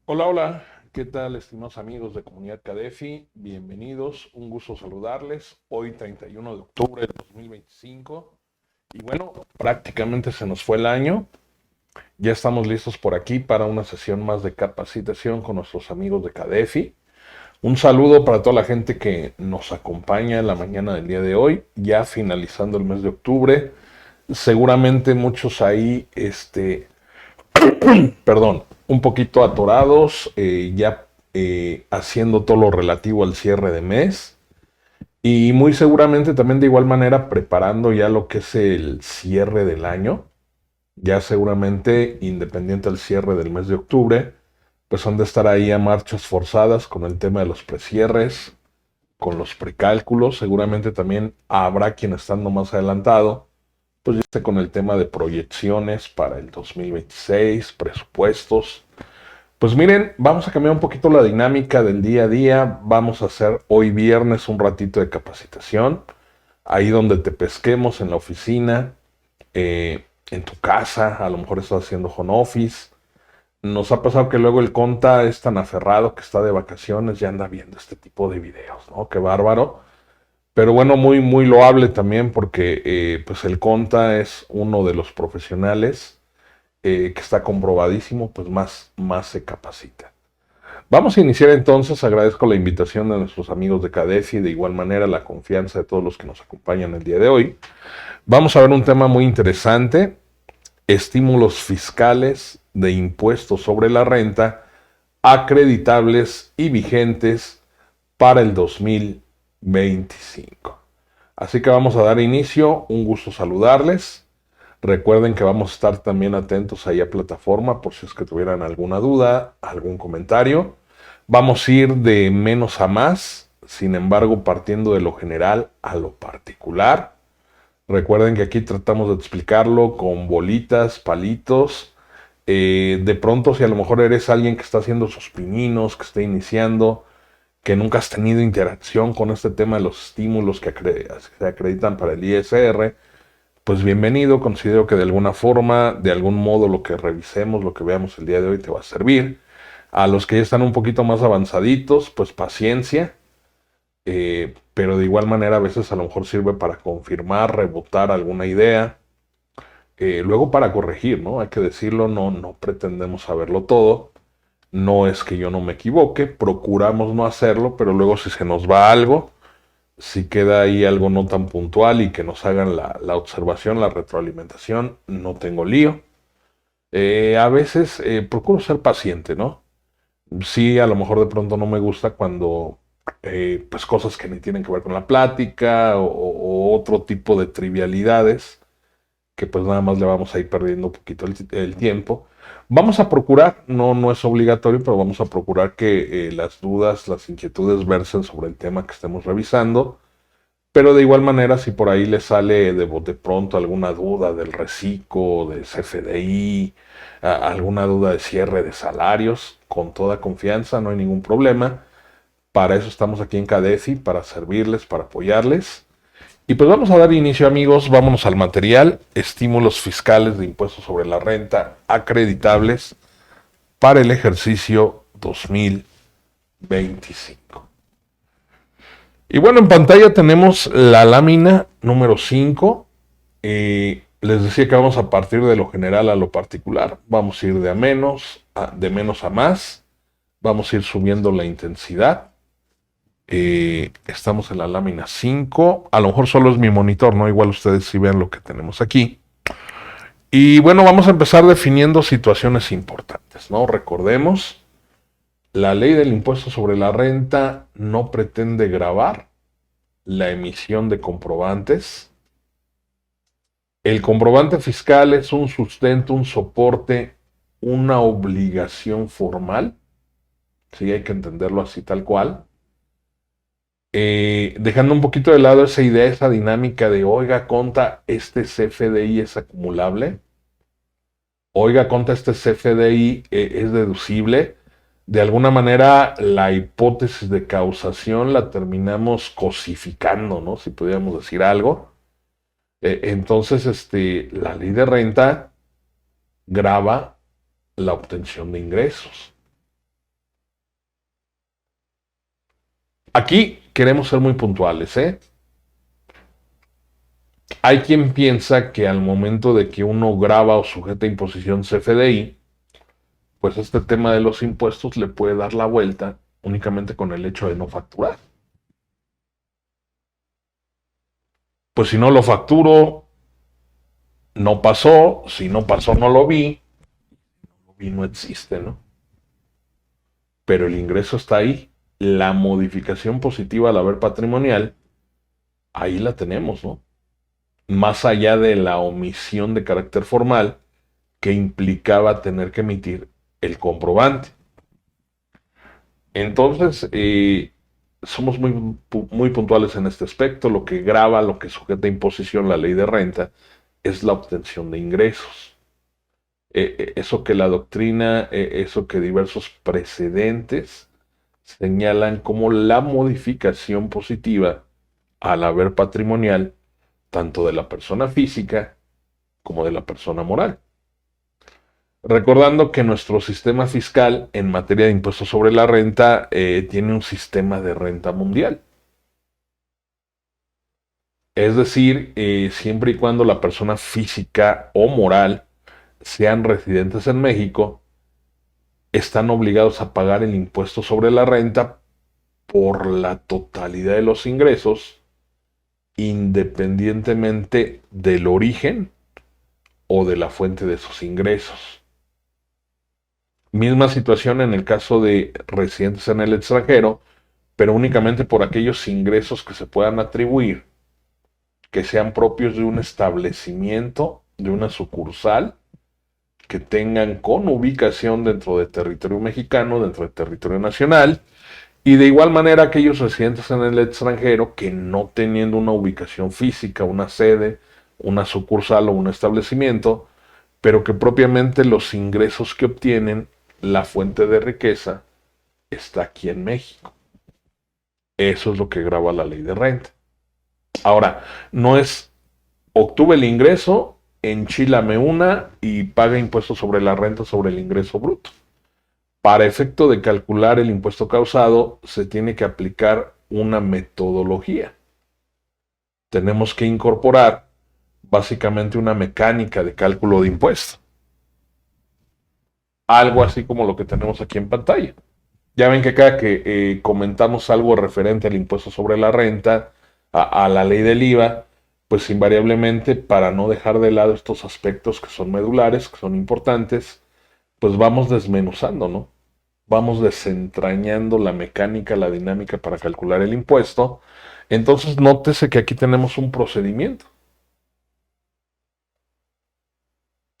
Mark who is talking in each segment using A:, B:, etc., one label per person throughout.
A: Hola, hola, ¿qué tal, estimados amigos de Comunidad Cadefi? Bienvenidos, un gusto saludarles. Hoy 31 de octubre de 2025. Y bueno, prácticamente se nos fue el año. Ya estamos listos por aquí para una sesión más de capacitación con nuestros amigos de Cadefi. Un saludo para toda la gente que nos acompaña en la mañana del día de hoy, ya finalizando el mes de octubre. Seguramente muchos ahí, perdón, un poquito atorados, ya haciendo todo lo relativo al cierre de mes y muy seguramente también de igual manera preparando ya lo que es el cierre del año, ya seguramente independiente del cierre del mes de octubre, pues han de estar ahí a marchas forzadas con el tema de los precierres, con los precálculos, seguramente también habrá quien estando más adelantado pues ya esté con el tema de proyecciones para el 2026, presupuestos. Pues miren, vamos a cambiar un poquito la dinámica del día a día. Vamos a hacer hoy viernes un ratito de capacitación. Ahí donde te pesquemos en la oficina, en tu casa, a lo mejor estás haciendo home office. Nos ha pasado que luego el conta es tan aferrado que está de vacaciones, ya anda viendo este tipo de videos, ¿no? Qué bárbaro. Pero bueno, muy, muy loable también porque pues el conta es uno de los profesionales que está comprobadísimo, pues más se capacita. Vamos a iniciar entonces, agradezco la invitación de nuestros amigos de Cadefi, de igual manera la confianza de todos los que nos acompañan el día de hoy. Vamos a ver un tema muy interesante, estímulos fiscales de impuestos sobre la renta acreditables y vigentes para el 2025. Así que vamos a dar inicio, un gusto saludarles. Recuerden que vamos a estar también atentos ahí a plataforma por si es que tuvieran alguna duda, algún comentario. Vamos a ir de menos a más, sin embargo, partiendo de lo general a lo particular. Recuerden que aquí tratamos de explicarlo con bolitas, palitos. De pronto, si a lo mejor eres alguien que está haciendo sus pininos, que está iniciando, que nunca has tenido interacción con este tema de los estímulos que se acreditan para el ISR, pues bienvenido, considero que de alguna forma, de algún modo, lo que revisemos, lo que veamos el día de hoy te va a servir. A los que ya están un poquito más avanzaditos, pues paciencia, pero de igual manera a veces a lo mejor sirve para confirmar, rebotar alguna idea, luego para corregir, ¿no? Hay que decirlo, no pretendemos saberlo todo, no es que yo no me equivoque, procuramos no hacerlo, pero luego si se nos va algo, si queda ahí algo no tan puntual y que nos hagan la observación, la retroalimentación, no tengo lío. A veces procuro ser paciente, ¿no? Sí, a lo mejor de pronto no me gusta cuando, pues cosas que ni tienen que ver con la plática o otro tipo de trivialidades, que pues nada más le vamos a ir perdiendo un poquito el tiempo. Vamos a procurar, no es obligatorio, pero vamos a procurar que las dudas, las inquietudes versen sobre el tema que estemos revisando. Pero de igual manera, si por ahí le sale de bote pronto alguna duda del reciclo, de CFDI, alguna duda de cierre de salarios, con toda confianza, no hay ningún problema. Para eso estamos aquí en Cadefi, para servirles, para apoyarles. Y pues vamos a dar inicio, amigos, vámonos al material, estímulos fiscales de impuestos sobre la renta acreditables para el ejercicio 2025. Y bueno, en pantalla tenemos la lámina número 5. Les decía que vamos a partir de lo general a lo particular. Vamos a ir de menos a más. Vamos a ir subiendo la intensidad. Estamos en la lámina 5. A lo mejor solo es mi monitor, ¿no? Igual ustedes sí vean lo que tenemos aquí. Y bueno, vamos a empezar definiendo situaciones importantes, ¿no? Recordemos, la ley del impuesto sobre la renta no pretende gravar la emisión de comprobantes. El comprobante fiscal es un sustento, un soporte, una obligación formal. Sí, hay que entenderlo así tal cual. Dejando un poquito de lado esa idea, esa dinámica de, oiga, conta, este CFDI es acumulable. Oiga, conta, este CFDI es deducible. De alguna manera, la hipótesis de causación la terminamos cosificando, ¿no? Si pudiéramos decir algo. Entonces, la ley de renta grava la obtención de ingresos. Aquí queremos ser muy puntuales, ¿eh? Hay quien piensa que al momento de que uno graba o sujeta imposición CFDI, pues este tema de los impuestos le puede dar la vuelta únicamente con el hecho de no facturar. Pues si no lo facturo, no pasó, si no pasó, no lo vi, y no existe, ¿no? Pero el ingreso está ahí. La modificación positiva al haber patrimonial, ahí la tenemos, ¿no? Más allá de la omisión de carácter formal que implicaba tener que emitir el comprobante. Entonces, somos muy puntuales en este aspecto. Lo que grava, lo que sujeta a imposición la ley de renta es la obtención de ingresos. Eso que la doctrina, eso que diversos precedentes señalan como la modificación positiva al haber patrimonial tanto de la persona física como de la persona moral. Recordando que nuestro sistema fiscal en materia de impuestos sobre la renta tiene un sistema de renta mundial. Es decir, siempre y cuando la persona física o moral sean residentes en México, están obligados a pagar el impuesto sobre la renta por la totalidad de los ingresos, independientemente del origen o de la fuente de sus ingresos. Misma situación en el caso de residentes en el extranjero, pero únicamente por aquellos ingresos que se puedan atribuir, que sean propios de un establecimiento, de una sucursal, que tengan con ubicación dentro de territorio mexicano, dentro de territorio nacional, y de igual manera aquellos residentes en el extranjero que no teniendo una ubicación física, una sede, una sucursal o un establecimiento, pero que propiamente los ingresos que obtienen, la fuente de riqueza, está aquí en México. Eso es lo que grava la ley de renta. Ahora, no es obtuve el ingreso, enchílame una y paga impuesto sobre la renta sobre el ingreso bruto. Para efecto de calcular el impuesto causado, se tiene que aplicar una metodología. Tenemos que incorporar básicamente una mecánica de cálculo de impuesto. Algo así como lo que tenemos aquí en pantalla. Ya ven que cada que comentamos algo referente al impuesto sobre la renta, a la ley del IVA, pues invariablemente para no dejar de lado estos aspectos que son medulares, que son importantes, pues vamos desmenuzando, ¿no? Vamos desentrañando la mecánica, la dinámica para calcular el impuesto. Entonces nótese que aquí tenemos un procedimiento.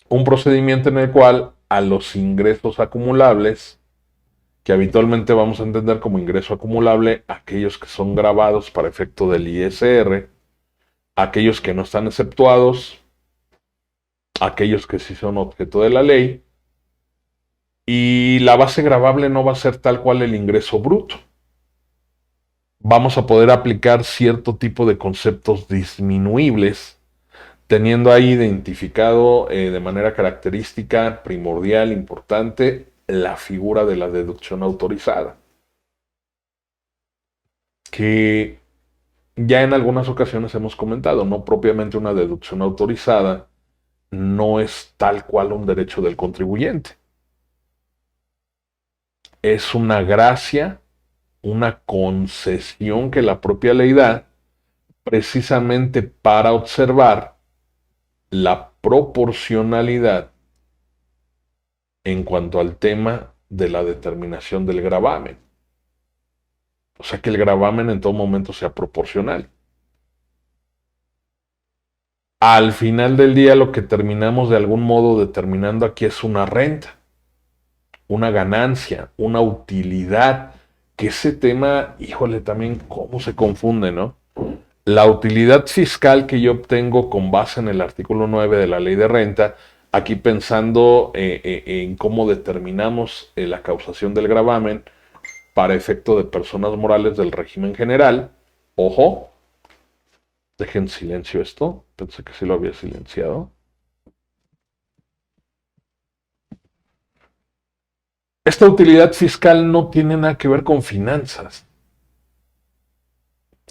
A: Un procedimiento en el cual a los ingresos acumulables, que habitualmente vamos a entender como ingreso acumulable, aquellos que son grabados para efecto del ISR, aquellos que no están exceptuados, aquellos que sí son objeto de la ley, y la base gravable no va a ser tal cual el ingreso bruto. Vamos a poder aplicar cierto tipo de conceptos disminuibles, teniendo ahí identificado de manera característica, primordial, importante, la figura de la deducción autorizada, que ya en algunas ocasiones hemos comentado, no propiamente una deducción autorizada, no es tal cual un derecho del contribuyente. Es una gracia, una concesión que la propia ley da precisamente para observar la proporcionalidad en cuanto al tema de la determinación del gravamen. O sea, que el gravamen en todo momento sea proporcional. Al final del día lo que terminamos de algún modo determinando aquí es una renta, una ganancia, una utilidad, que ese tema, híjole, también cómo se confunde, ¿no? La utilidad fiscal que yo obtengo con base en el artículo 9 de la ley de renta, aquí pensando en cómo determinamos la causación del gravamen para efecto de personas morales del régimen general. Ojo, dejen silencio esto, pensé que sí lo había silenciado. Esta utilidad fiscal no tiene nada que ver con finanzas.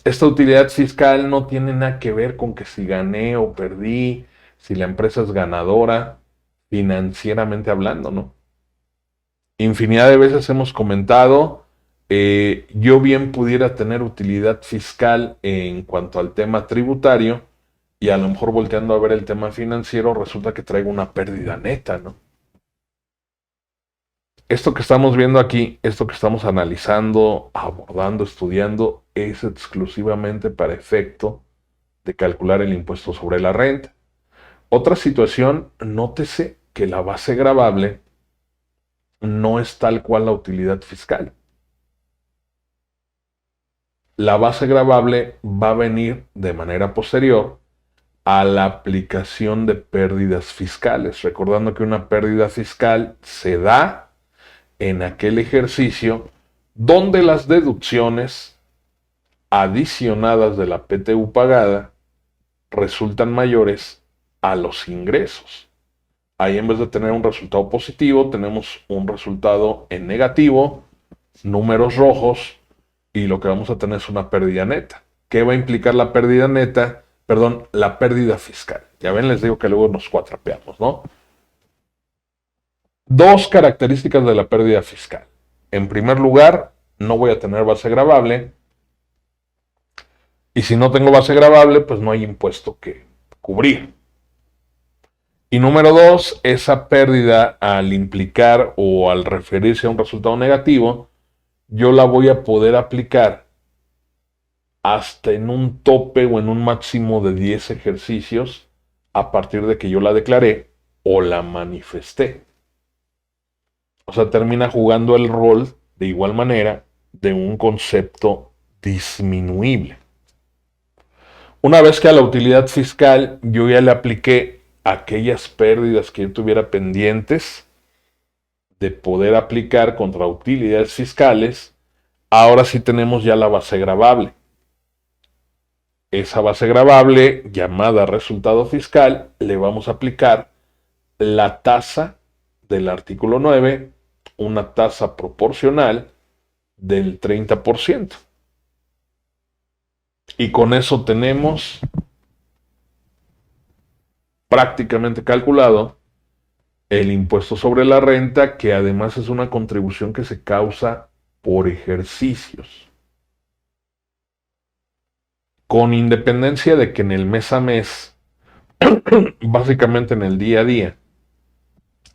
A: Esta utilidad fiscal no tiene nada que ver con que si gané o perdí, si la empresa es ganadora, financieramente hablando, ¿no? Infinidad de veces hemos comentado, yo bien pudiera tener utilidad fiscal en cuanto al tema tributario y a lo mejor volteando a ver el tema financiero resulta que traigo una pérdida neta, ¿no? Esto que estamos viendo aquí, esto que estamos analizando, abordando, estudiando, es exclusivamente para efecto de calcular el impuesto sobre la renta. Otra situación, nótese que la base gravable no es tal cual la utilidad fiscal. La base gravable va a venir de manera posterior a la aplicación de pérdidas fiscales, recordando que una pérdida fiscal se da en aquel ejercicio donde las deducciones adicionadas de la PTU pagada resultan mayores a los ingresos. Ahí en vez de tener un resultado positivo, tenemos un resultado en negativo, números rojos, y lo que vamos a tener es una pérdida neta. ¿Qué va a implicar la pérdida neta? Perdón, la pérdida fiscal. Ya ven, les digo que luego nos cuatrapeamos, ¿no? Dos características de la pérdida fiscal. En primer lugar, no voy a tener base gravable. Y si no tengo base gravable, pues no hay impuesto que cubrir. Y número dos, esa pérdida al implicar o al referirse a un resultado negativo, yo la voy a poder aplicar hasta en un tope o en un máximo de 10 ejercicios a partir de que yo la declaré o la manifesté. O sea, termina jugando el rol de igual manera de un concepto disminuible. Una vez que a la utilidad fiscal yo ya le apliqué aquellas pérdidas que yo tuviera pendientes de poder aplicar contra utilidades fiscales, ahora sí tenemos ya la base gravable. Esa base gravable, llamada resultado fiscal, le vamos a aplicar la tasa del artículo 9, una tasa proporcional del 30%. Y con eso tenemos prácticamente calculado el impuesto sobre la renta, que además es una contribución que se causa por ejercicios. Con independencia de que en el mes a mes, básicamente en el día a día,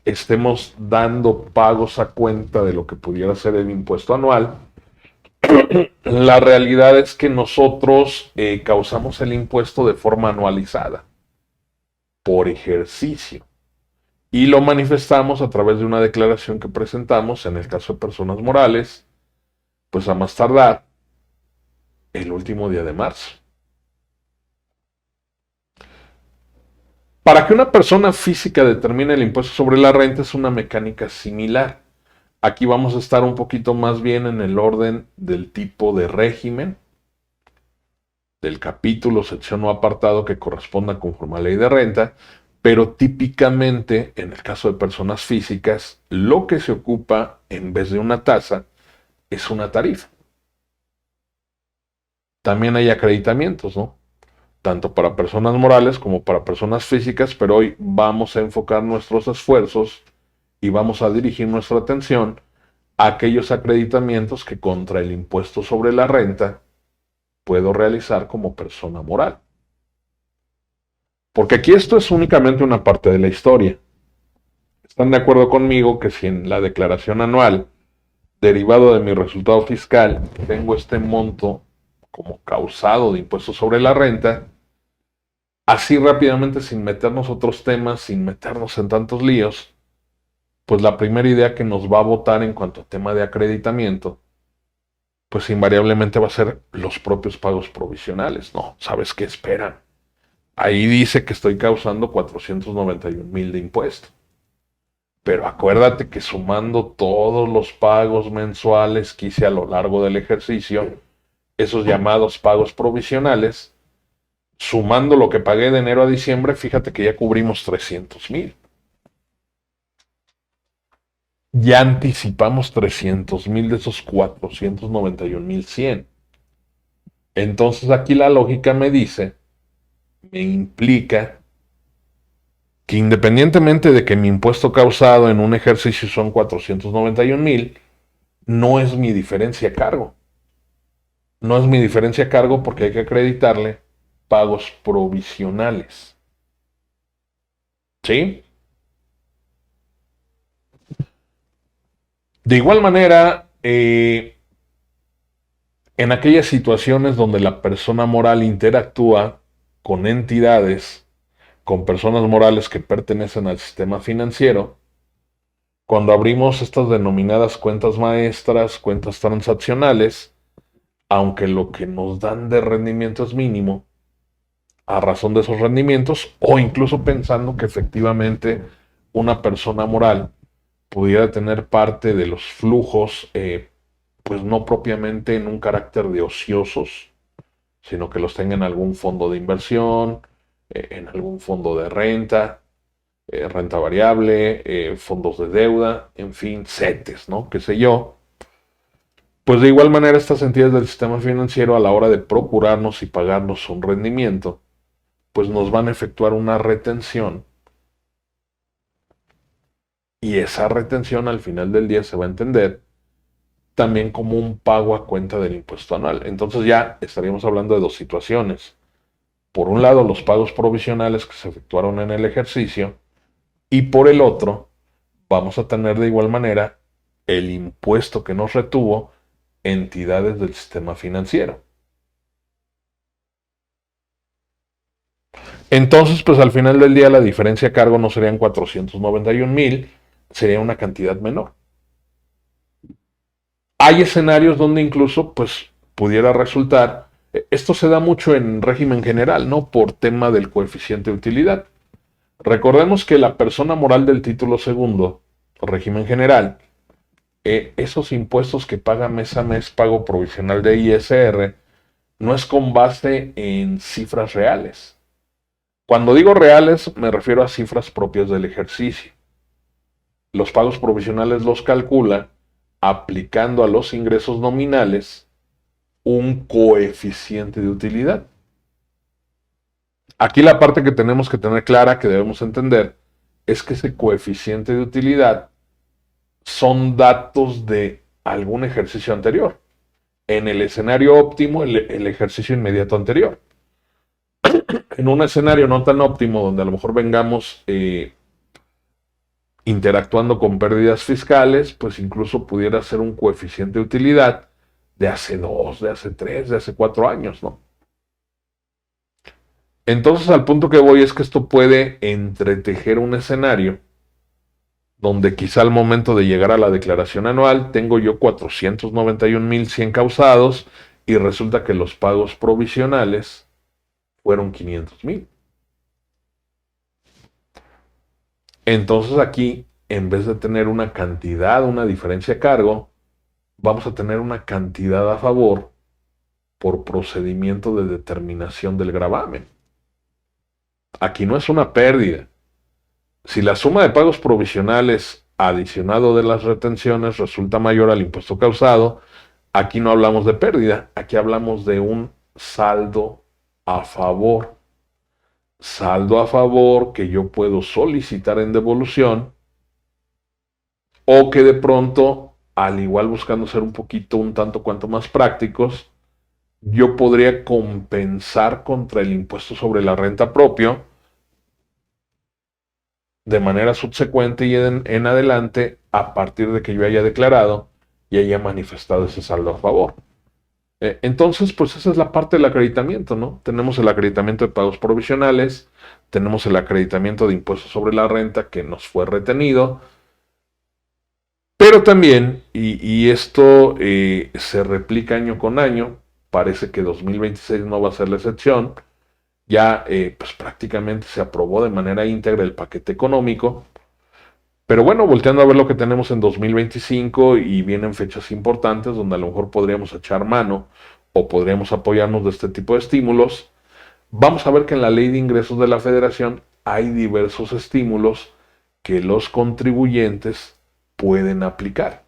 A: estemos dando pagos a cuenta de lo que pudiera ser el impuesto anual, la realidad es que nosotros causamos el impuesto de forma anualizada, por ejercicio. Y lo manifestamos a través de una declaración que presentamos, en el caso de personas morales, pues a más tardar el último día de marzo. Para que una persona física determine el impuesto sobre la renta es una mecánica similar. Aquí vamos a estar un poquito más bien en el orden del tipo de régimen, del capítulo, sección o apartado que corresponda conforme a la ley de renta, pero típicamente en el caso de personas físicas, lo que se ocupa en vez de una tasa es una tarifa. También hay acreditamientos, ¿no? Tanto para personas morales como para personas físicas, pero hoy vamos a enfocar nuestros esfuerzos y vamos a dirigir nuestra atención a aquellos acreditamientos que contra el impuesto sobre la renta puedo realizar como persona moral. Porque aquí esto es únicamente una parte de la historia. ¿Están de acuerdo conmigo que si en la declaración anual, derivado de mi resultado fiscal, tengo este monto como causado de impuestos sobre la renta, así rápidamente, sin meternos otros temas, sin meternos en tantos líos, pues la primera idea que nos va a votar en cuanto a tema de acreditamiento, pues invariablemente va a ser los propios pagos provisionales. No, ¿sabes qué esperan? Ahí dice que estoy causando 491,000 de impuesto. Pero acuérdate que sumando todos los pagos mensuales que hice a lo largo del ejercicio, esos llamados pagos provisionales, sumando lo que pagué de enero a diciembre, fíjate que ya cubrimos 300,000. Ya anticipamos 300,000 de esos 491,100. Entonces aquí la lógica me implica que independientemente de que mi impuesto causado en un ejercicio son 491,000, no es mi diferencia a cargo. No es mi diferencia a cargo porque hay que acreditarle pagos provisionales. ¿Sí? De igual manera, en aquellas situaciones donde la persona moral interactúa con entidades, con personas morales que pertenecen al sistema financiero, cuando abrimos estas denominadas cuentas maestras, cuentas transaccionales, aunque lo que nos dan de rendimiento es mínimo, a razón de esos rendimientos, o incluso pensando que efectivamente una persona moral pudiera tener parte de los flujos, pues no propiamente en un carácter de ociosos, sino que los tenga en algún fondo de inversión, en algún fondo de renta, renta variable, fondos de deuda, en fin, CETES, ¿no? Qué sé yo. Pues de igual manera estas entidades del sistema financiero a la hora de procurarnos y pagarnos un rendimiento, pues nos van a efectuar una retención y esa retención al final del día se va a entender también como un pago a cuenta del impuesto anual. Entonces ya estaríamos hablando de dos situaciones. Por un lado, los pagos provisionales que se efectuaron en el ejercicio y por el otro, vamos a tener de igual manera el impuesto que nos retuvo entidades del sistema financiero. Entonces, pues al final del día la diferencia a cargo no serían 491,000, sería una cantidad menor. Hay escenarios donde incluso pues pudiera resultar, esto se da mucho en régimen general, ¿no? Por tema del coeficiente de utilidad. Recordemos que la persona moral del título segundo, régimen general, esos impuestos que paga mes a mes, pago provisional de ISR, no es con base en cifras reales. Cuando digo reales, me refiero a cifras propias del ejercicio. Los pagos provisionales los calcula aplicando a los ingresos nominales un coeficiente de utilidad. Aquí la parte que tenemos que tener clara, que debemos entender, es que ese coeficiente de utilidad son datos de algún ejercicio anterior. En el escenario óptimo, el ejercicio inmediato anterior. En un escenario no tan óptimo, donde a lo mejor vengamos interactuando con pérdidas fiscales, pues incluso pudiera ser un coeficiente de utilidad de hace 2, de hace 3, de hace 4 años, ¿no? Entonces al punto que voy es que esto puede entretejer un escenario donde quizá al momento de llegar a la declaración anual tengo yo 491,100 causados y resulta que los pagos provisionales fueron 500,000. Entonces aquí, en vez de tener una cantidad, una diferencia a cargo, vamos a tener una cantidad a favor por procedimiento de determinación del gravamen. Aquí no es una pérdida. Si la suma de pagos provisionales adicionado de las retenciones resulta mayor al impuesto causado, aquí no hablamos de pérdida, aquí hablamos de un saldo a favor. Saldo a favor que yo puedo solicitar en devolución o que de pronto, al igual buscando ser un tanto cuanto más prácticos, yo podría compensar contra el impuesto sobre la renta propio de manera subsecuente y en adelante a partir de que yo haya declarado y haya manifestado ese saldo a favor. Entonces, pues esa es la parte del acreditamiento, ¿no? Tenemos el acreditamiento de pagos provisionales, tenemos el acreditamiento de impuestos sobre la renta que nos fue retenido, pero también, y esto se replica año con año, parece que 2026 no va a ser la excepción, ya pues prácticamente se aprobó de manera íntegra el paquete económico, pero bueno, volteando a ver lo que tenemos en 2025 y vienen fechas importantes donde a lo mejor podríamos echar mano o podríamos apoyarnos de este tipo de estímulos, vamos a ver que en la ley de ingresos de la federación hay diversos estímulos que los contribuyentes pueden aplicar.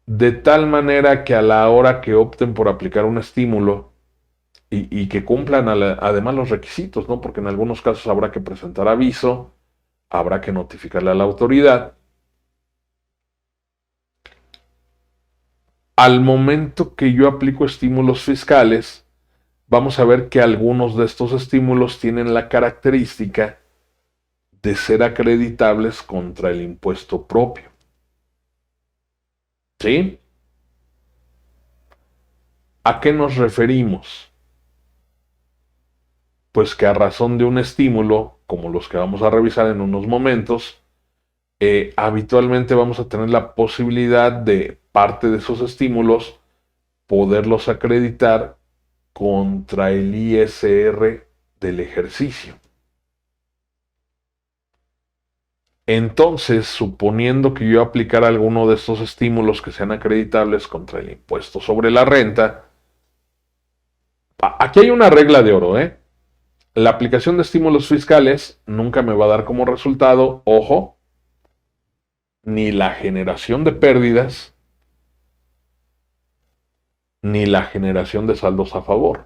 A: de tal manera que a la hora que opten por aplicar un estímulo y que cumplan además los requisitos, ¿no? Porque en algunos casos habrá que presentar aviso, habrá que notificarle a la autoridad. Al momento que yo aplico estímulos fiscales, vamos a ver que algunos de estos estímulos tienen la característica de ser acreditables contra el impuesto propio. ¿Sí? ¿A qué nos referimos? Pues que a razón de un estímulo, como los que vamos a revisar en unos momentos, habitualmente vamos a tener la posibilidad de parte de esos estímulos poderlos acreditar contra el ISR del ejercicio. Entonces, suponiendo que yo aplicara alguno de estos estímulos que sean acreditables contra el impuesto sobre la renta, aquí hay una regla de oro, ¿eh? La aplicación de estímulos fiscales nunca me va a dar como resultado, ojo, ni la generación de pérdidas, ni la generación de saldos a favor.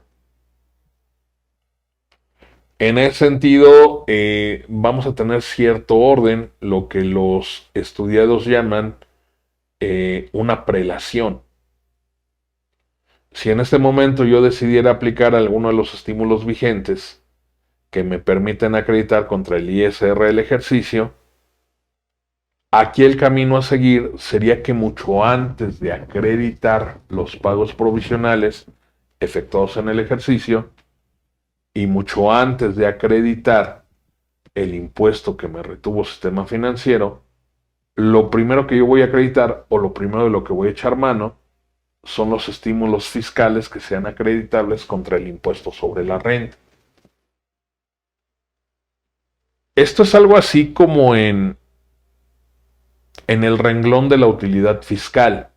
A: En ese sentido, vamos a tener cierto orden, lo que los estudiados llaman una prelación. Si en este momento yo decidiera aplicar alguno de los estímulos vigentes que me permiten acreditar contra el ISR del ejercicio, aquí el camino a seguir sería que mucho antes de acreditar los pagos provisionales efectuados en el ejercicio y mucho antes de acreditar el impuesto que me retuvo sistema financiero, lo primero que yo voy a acreditar o lo primero de lo que voy a echar mano son los estímulos fiscales que sean acreditables contra el impuesto sobre la renta. Esto es algo así como en el renglón de la utilidad fiscal.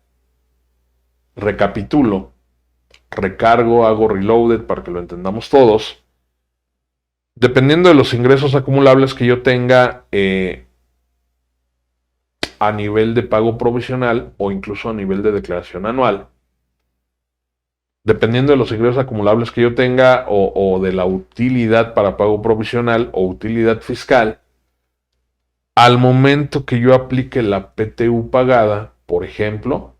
A: Recapitulo, recargo, hago reloaded para que lo entendamos todos. Dependiendo de los ingresos acumulables que yo tenga a nivel de pago provisional o incluso a nivel de declaración anual, dependiendo de los ingresos acumulables que yo tenga o de la utilidad para pago provisional o utilidad fiscal, al momento que yo aplique la PTU pagada, por ejemplo,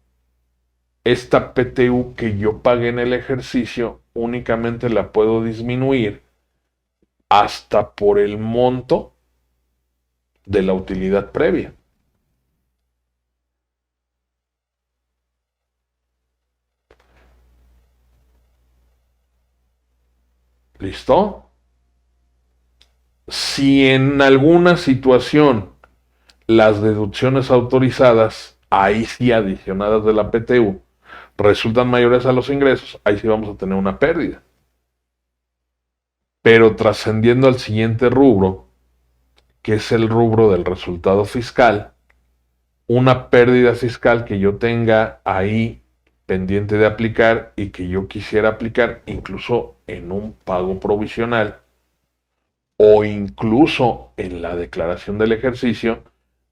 A: esta PTU que yo pagué en el ejercicio únicamente la puedo disminuir hasta por el monto de la utilidad previa. ¿Listo? Si en alguna situación las deducciones autorizadas, ahí sí adicionadas de la PTU, resultan mayores a los ingresos, ahí sí vamos a tener una pérdida. Pero trascendiendo al siguiente rubro, que es el rubro del resultado fiscal, una pérdida fiscal que yo tenga ahí pendiente de aplicar y que yo quisiera aplicar incluso en un pago provisional o incluso en la declaración del ejercicio,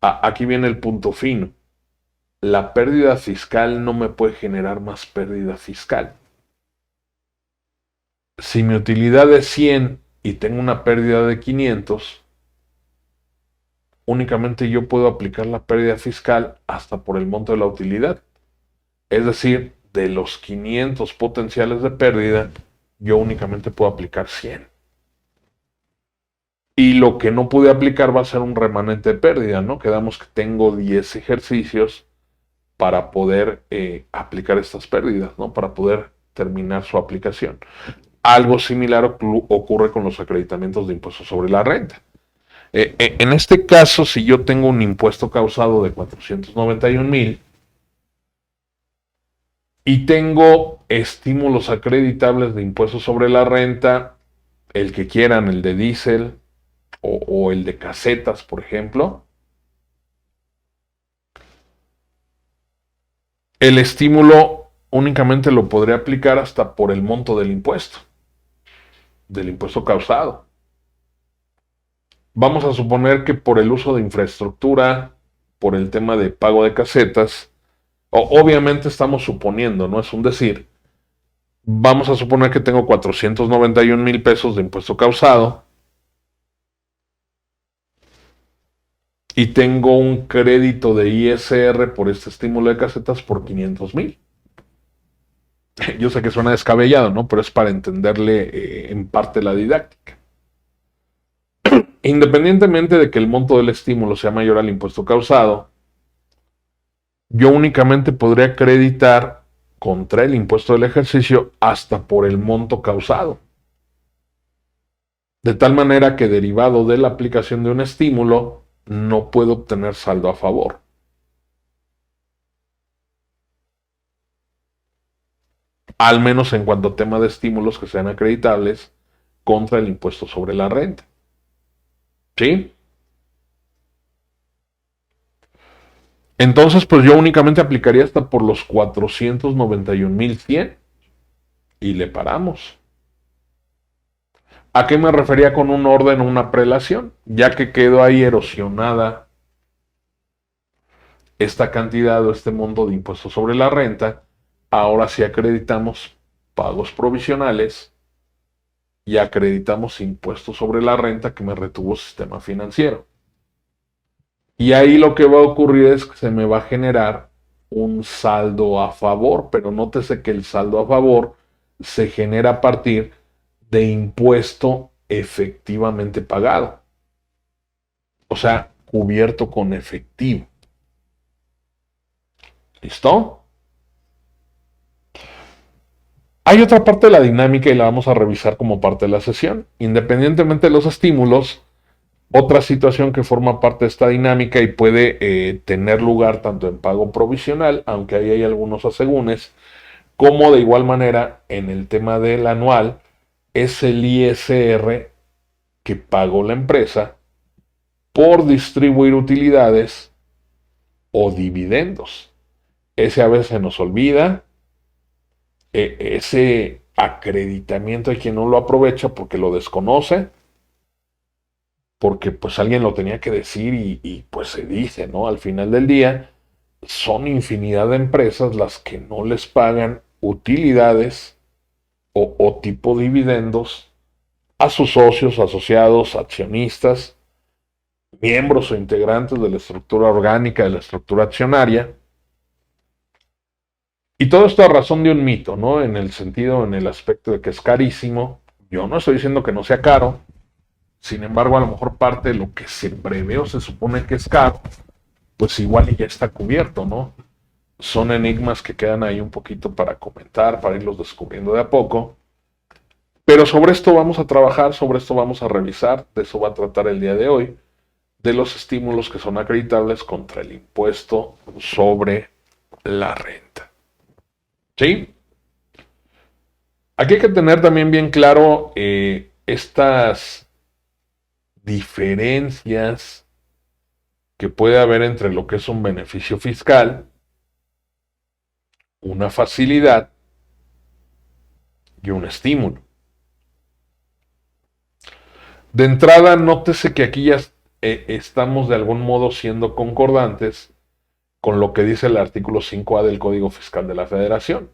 A: aquí viene el punto fino. La pérdida fiscal no me puede generar más pérdida fiscal. Si mi utilidad es 100 y tengo una pérdida de 500, únicamente yo puedo aplicar la pérdida fiscal hasta por el monto de la utilidad. Es decir, de los 500 potenciales de pérdida, yo únicamente puedo aplicar 100. Y lo que no pude aplicar va a ser un remanente de pérdida, ¿no? Quedamos que tengo 10 ejercicios para poder aplicar estas pérdidas, ¿no? Para poder terminar su aplicación. Algo similar ocurre con los acreditamientos de impuestos sobre la renta. En este caso, si yo tengo un impuesto causado de 491,000 y tengo estímulos acreditables de impuestos sobre la renta, el que quieran, el de diésel o el de casetas, por ejemplo, el estímulo únicamente lo podré aplicar hasta por el monto del impuesto causado. Vamos a suponer que por el uso de infraestructura, por el tema de pago de casetas, Obviamente estamos suponiendo, no es un decir. Vamos a suponer que tengo 491,000 pesos de impuesto causado y tengo un crédito de ISR por este estímulo de casetas por 500,000. Yo sé que suena descabellado, ¿no? Pero es para entenderle en parte la didáctica. Independientemente de que el monto del estímulo sea mayor al impuesto causado, yo únicamente podría acreditar contra el impuesto del ejercicio hasta por el monto causado. De tal manera que derivado de la aplicación de un estímulo, no puedo obtener saldo a favor. Al menos en cuanto a tema de estímulos que sean acreditables contra el impuesto sobre la renta. ¿Sí? Entonces, pues yo únicamente aplicaría hasta por los 491,100 y le paramos. ¿A qué me refería con un orden o una prelación? Ya que quedó ahí erosionada esta cantidad o este monto de impuestos sobre la renta, ahora sí acreditamos pagos provisionales y acreditamos impuestos sobre la renta que me retuvo el sistema financiero. Y ahí lo que va a ocurrir es que se me va a generar un saldo a favor, pero nótese que el saldo a favor se genera a partir de impuesto efectivamente pagado. O sea, cubierto con efectivo. ¿Listo? Hay otra parte de la dinámica y la vamos a revisar como parte de la sesión. Independientemente de los estímulos, otra situación que forma parte de esta dinámica y puede tener lugar tanto en pago provisional, aunque ahí hay algunos asegúnes, como de igual manera en el tema del anual, es el ISR que pagó la empresa por distribuir utilidades o dividendos. Ese a veces se nos olvida, ese acreditamiento hay quien no lo aprovecha porque lo desconoce, porque pues alguien lo tenía que decir y pues se dice, ¿no? Al final del día son infinidad de empresas las que no les pagan utilidades o tipo dividendos a sus socios, asociados, accionistas, miembros o integrantes de la estructura orgánica, de la estructura accionaria. Y todo esto a razón de un mito, ¿no? En el sentido, en el aspecto de que es carísimo. Yo no estoy diciendo que no sea caro. Sin embargo, a lo mejor parte de lo que se prevé o se supone que es caro, pues igual ya está cubierto, ¿no? Son enigmas que quedan ahí un poquito para comentar, para irlos descubriendo de a poco. Pero sobre esto vamos a trabajar, sobre esto vamos a revisar, de eso va a tratar el día de hoy, de los estímulos que son acreditables contra el impuesto sobre la renta. ¿Sí? Aquí hay que tener también bien claro estas diferencias que puede haber entre lo que es un beneficio fiscal, una facilidad y un estímulo. De entrada, nótese que aquí ya estamos de algún modo siendo concordantes con lo que dice el artículo 5A del Código Fiscal de la Federación.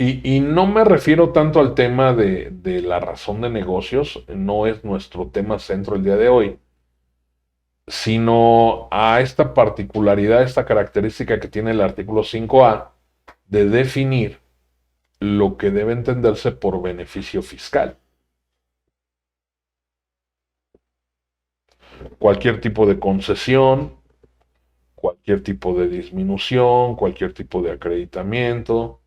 A: Y no me refiero tanto al tema de la razón de negocios, no es nuestro tema centro el día de hoy, sino a esta particularidad, esta característica que tiene el artículo 5A de definir lo que debe entenderse por beneficio fiscal. Cualquier tipo de concesión, cualquier tipo de disminución, cualquier tipo de acreditamiento,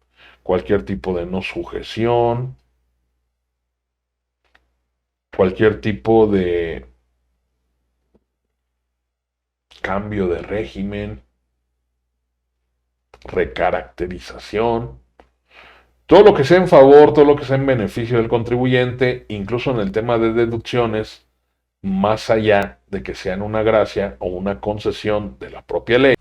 A: cualquier tipo de no sujeción, cualquier tipo de cambio de régimen, recaracterización, todo lo que sea en favor, todo lo que sea en beneficio del contribuyente, incluso en el tema de deducciones, más allá de que sean una gracia o una concesión de la propia ley.